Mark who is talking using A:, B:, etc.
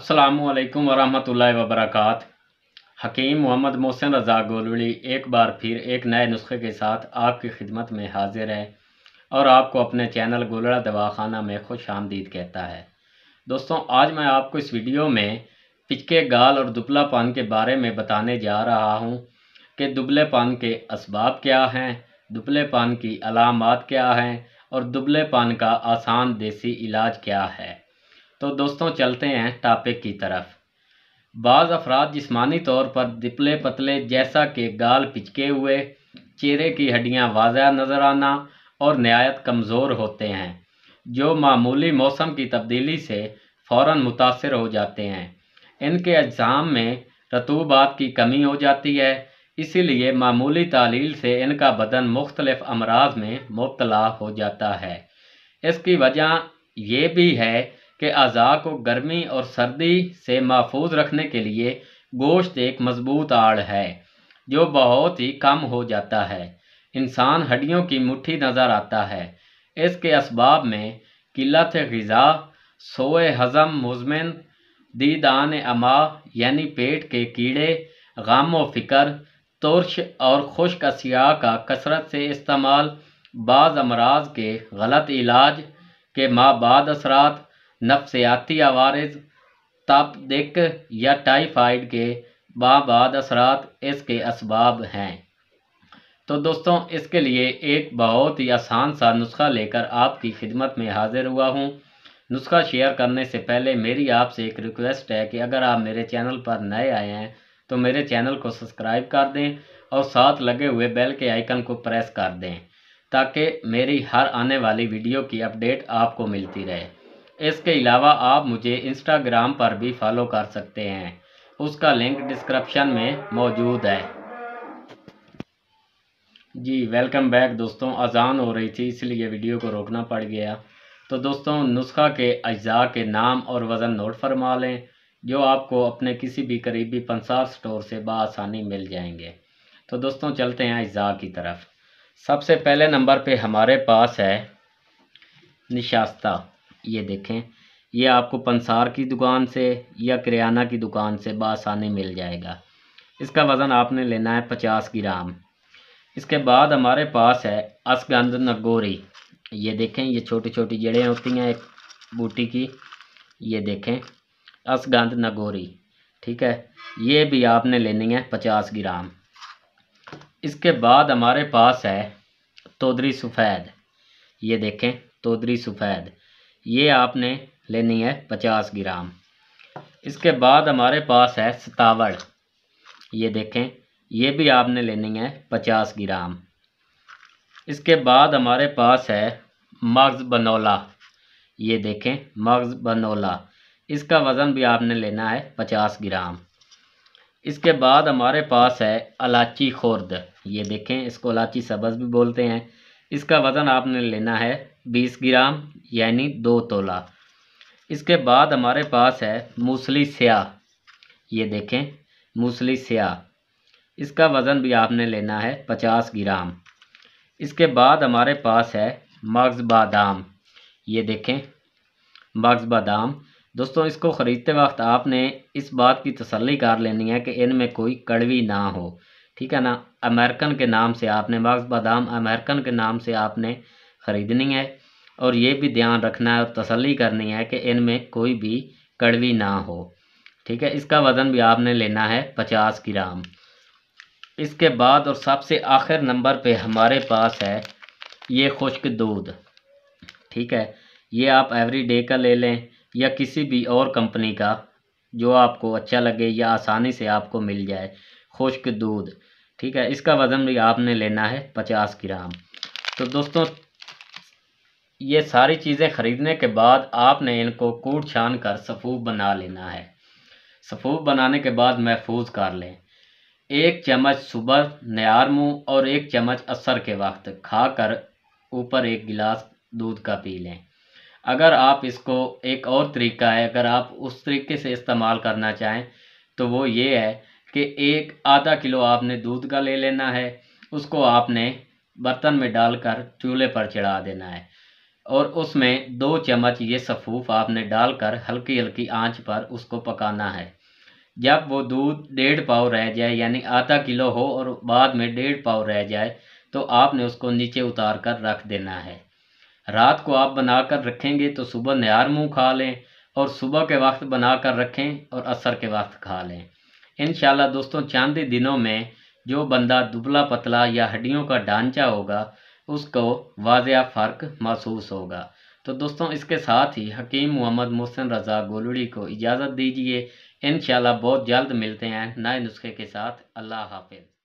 A: अस्सलामुअलैकुम वरहमतुल्लाहि वबरकातुहू। हकीम मोहम्मद मोहसिन रज़ा गोलवली एक बार फिर एक नए नुस्खे के साथ आपकी खिदमत में हाजिर है और आपको अपने चैनल गोलड़ा दवाखाना में खुश आमदीद कहता है। दोस्तों, आज मैं आपको इस वीडियो में पिचके गाल और दुबलापन के बारे में बताने जा रहा हूँ कि दुबलेपन के असबाब क्या हैं, दुबलेपन की अलामात क्या हैं और दुबलेपन का आसान देसी इलाज क्या है। तो दोस्तों, चलते हैं टॉपिक की तरफ। बाज़ अफराद जिस्मानी तौर पर दुबले पतले, जैसा कि गाल पिचके हुए, चेहरे की हड्डियां वाज़ह नज़र आना और नहायत कमज़ोर होते हैं, जो मामूली मौसम की तब्दीली से फ़ौरन मुतासिर हो जाते हैं। इनके अज्साम में रतूबात की कमी हो जाती है, इसीलिए मामूली तालील से इनका बदन मुख्तलिफ अमराज में मुब्तला हो जाता है। इसकी वजह यह भी है कि अज़ा को गर्मी और सर्दी से महफूज रखने के लिए गोश्त एक मजबूत आड़ है जो बहुत ही कम हो जाता है। इंसान हड्डियों की मुट्ठी नज़र आता है। इसके असबाब में किल्लत ग़िज़ा, सोए हज़म मुज़मिन, दीदान अमा यानी पेट के कीड़े, गम व फ़िक्र, तुर्श और खुश्क अशिया का कसरत से इस्तेमाल, बाज़ अमराज के गलत इलाज के माबाद असरात, नफ्सियाती अवारिज़, तपदिक या टाइफाइड के माबाद असरात इसके असबाब हैं। तो दोस्तों, इसके लिए एक बहुत ही आसान सा नुस्खा लेकर आपकी खिदमत में हाजिर हुआ हूँ। नुस्खा शेयर करने से पहले मेरी आपसे एक रिक्वेस्ट है कि अगर आप मेरे चैनल पर नए आए हैं तो मेरे चैनल को सब्सक्राइब कर दें और साथ लगे हुए बेल के आइकन को प्रेस कर दें ताकि मेरी हर आने वाली वीडियो की अपडेट आपको मिलती रहे। इसके अलावा आप मुझे इंस्टाग्राम पर भी फॉलो कर सकते हैं, उसका लिंक डिस्क्रिप्शन में मौजूद है। जी वेलकम बैक दोस्तों। अजान हो रही थी इसलिए वीडियो को रोकना पड़ गया। तो दोस्तों, नुस्खा के अज्जा के नाम और वज़न नोट फरमा लें जो आपको अपने किसी भी करीबी पंसार स्टोर से बआसानी मिल जाएंगे। तो दोस्तों, चलते हैं अज्जा की तरफ। सबसे पहले नंबर पे हमारे पास है निशास्ता। ये देखें, ये आपको पंसार की दुकान से या किराना की दुकान से बआसानी मिल जाएगा। इसका वज़न आपने लेना है 50 ग्राम। इसके बाद हमारे पास है असगंध नगोरी। ये देखें, ये छोटी छोटी जड़ें होती हैं एक बूटी की। ये देखें, असगंध नगोरी, ठीक है, ये भी आपने लेनी है 50 ग्राम। इसके बाद हमारे पास है तोदरी सफ़ेद। ये देखें, तोदरी सफ़ेद, ये आपने लेनी है 50 ग्राम। इसके बाद हमारे पास है सतावड़। ये देखें, ये भी आपने लेनी है 50 ग्राम। इसके बाद हमारे पास है मग्ज़ बनोला। ये देखें, मग्ज़ बनोला, इसका वज़न भी आपने लेना है 50 ग्राम। इसके बाद हमारे पास है इलायची खुर्द। ये देखें, इसको इलायची सब्ज़ भी बोलते हैं। इसका वज़न आपने लेना है 20 ग्राम यानी 2 तोला। इसके बाद हमारे पास है मूसली स्याह। ये देखें, मूसली स्याह, इसका वज़न भी आपने लेना है 50 ग्राम। इसके बाद हमारे पास है मग्ज़ बादाम। ये देखें, मग्ज़ बादाम, दोस्तों इसको ख़रीदते वक्त आपने इस बात की तसल्ली कर लेनी है कि इनमें कोई कड़वी ना हो, ठीक है ना। अमेरिकन के नाम से आपने मग्ज़ बादाम अमेरिकन के नाम से आपने ख़रीदनी है और ये भी ध्यान रखना है और तसल्ली करनी है कि इनमें कोई भी कड़वी ना हो, ठीक है। इसका वज़न भी आपने लेना है 50 ग्राम। इसके बाद और सबसे आखिर नंबर पे हमारे पास है ये खुश्क दूध, ठीक है। ये आप एवरीडे का ले लें या किसी भी और कंपनी का जो आपको अच्छा लगे या आसानी से आपको मिल जाए, खुश्क दूध, ठीक है। इसका वज़न भी आपने लेना है 50 ग्राम। तो दोस्तों, ये सारी चीज़ें ख़रीदने के बाद आपने इनको कूट छान कर सफ़ूफ बना लेना है। सफ़ूफ बनाने के बाद महफूज कर लें। 1 चम्मच सुबह नियार मुँह और 1 चम्मच असर के वक्त खाकर ऊपर 1 गिलास दूध का पी लें। अगर आप इसको एक और तरीका है, अगर आप उस तरीके से इस्तेमाल करना चाहें तो वो ये है कि एक आधा किलो आपने दूध का ले लेना है, उसको आपने बर्तन में डालकर चूल्हे पर चढ़ा देना है और उसमें 2 चम्मच ये सफ़ूफ आपने डालकर हल्की हल्की आंच पर उसको पकाना है। जब वो दूध 1.5 पाव रह जाए, यानी आधा किलो हो और बाद में 1.5 पाव रह जाए, तो आपने उसको नीचे उतार कर रख देना है। रात को आप बनाकर रखेंगे तो सुबह निहार मुँह खा लें, और सुबह के वक्त बनाकर रखें और असर के वक्त खा लें। इंशाल्लाह दोस्तों, चंद ही दिनों में जो बंदा दुबला पतला या हड्डियों का ढांचा होगा, उसको वाज़िया फ़र्क महसूस होगा। तो दोस्तों, इसके साथ ही हकीम मोहम्मद मोहसिन रज़ा गोलड़ी को इजाज़त दीजिए। इंशाल्लाह बहुत जल्द मिलते हैं नए नुस्खे के साथ। अल्लाह हाफ़िज़।